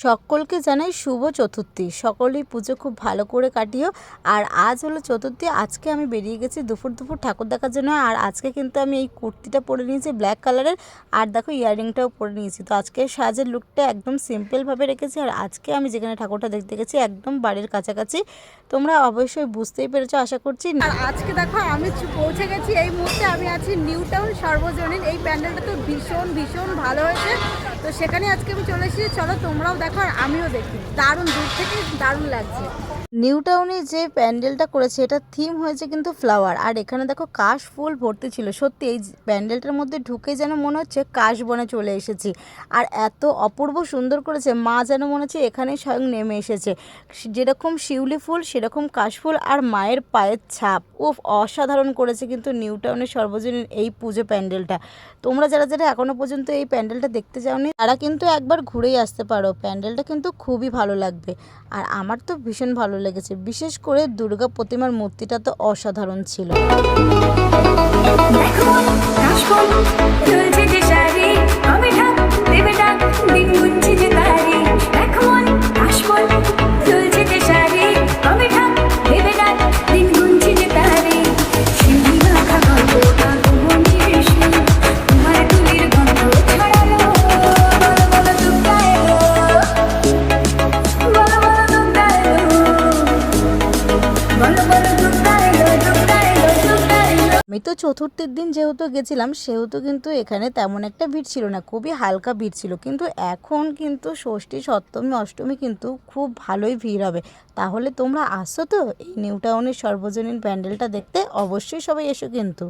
সকলকে জানাই শুভ চতুর্থী। সকলেই পুজো খুব ভালো করে কাটিও। আর আজ হলো চতুর্থী। আজকে আমি বেরিয়ে গেছি দুপুর ঠাকুর দেখার জন্য। আর আজকে কিন্তু আমি এই কুর্তিটা পরে নিয়েছি ব্ল্যাক কালারের, আর দেখো ইয়াররিংটাও পরে নিয়েছি। তো আজকে সাজের লুকটা একদম সিম্পলভাবে রেখেছি। আর আজকে আমি যেখানে ঠাকুরটা দেখতে গেছি একদম বাড়ির কাছাকাছি। তোমরা অবশ্যই বুঝতেই পেরেছো আশা করছি। আর আজকে দেখো আমি পৌঁছে গেছি, এই মুহূর্তে আমি আছি নিউ টাউন সর্বজনীন। এই প্যান্ডেলটা তো ভীষণ ভালো হয়েছে, তো সেখানে আজকে আমি চলে এসেছি। চলো তোমরাও দেখো আর আমিও দেখি। দারুণ, দূর থেকে দারুণ লাগছে। নিউ টাউনে যে প্যান্ডেলটা করেছে এটা থিম হয়েছে কিন্তু ফ্লাওয়ার। আর এখানে দেখো কাশ ফুল ভর্তি ছিল। সত্যি এই প্যান্ডেলটার মধ্যে ঢুকে যেন মনে হচ্ছে কাশ বনে চলে এসেছি। আর এত অপূর্ব সুন্দর করেছে, মা যেন মনে হচ্ছে এখানেই স্বয়ং নেমে এসেছে। যেরকম শিউলি ফুল সেরকম কাশ ফুল আর মায়ের পায়ের ছাপ, উফ অসাধারণ করেছে কিন্তু নিউ টাউনের সর্বজনীন এই পুজো প্যান্ডেলটা। তোমরা যারা এখনও পর্যন্ত এই প্যান্ডেলটা দেখতে যাওনি তারা কিন্তু একবার ঘুরেই আসতে পারো। প্যান্ডেলটা কিন্তু খুবই ভালো লাগবে। আর আমার তো ভীষণ ভালো লেগেছে, বিশেষ করে দুর্গা প্রতিমার মূর্তিটা তো অসাধারণ ছিল। আমি তো চতুর্থীর দিন যেহেতু গেছিলাম সেহেতু কিন্তু এখানে তেমন একটা ভিড় ছিল না, খুবই হালকা ভিড় ছিল। কিন্তু এখন কিন্তু ষষ্ঠী সপ্তমী অষ্টমী কিন্তু খুব ভালোই ভিড় হবে। তাহলে তোমরা আসো তো এই নিউ টাউনের সর্বজনীন প্যান্ডেলটা দেখতে? অবশ্যই সবাই এসো কিন্তু।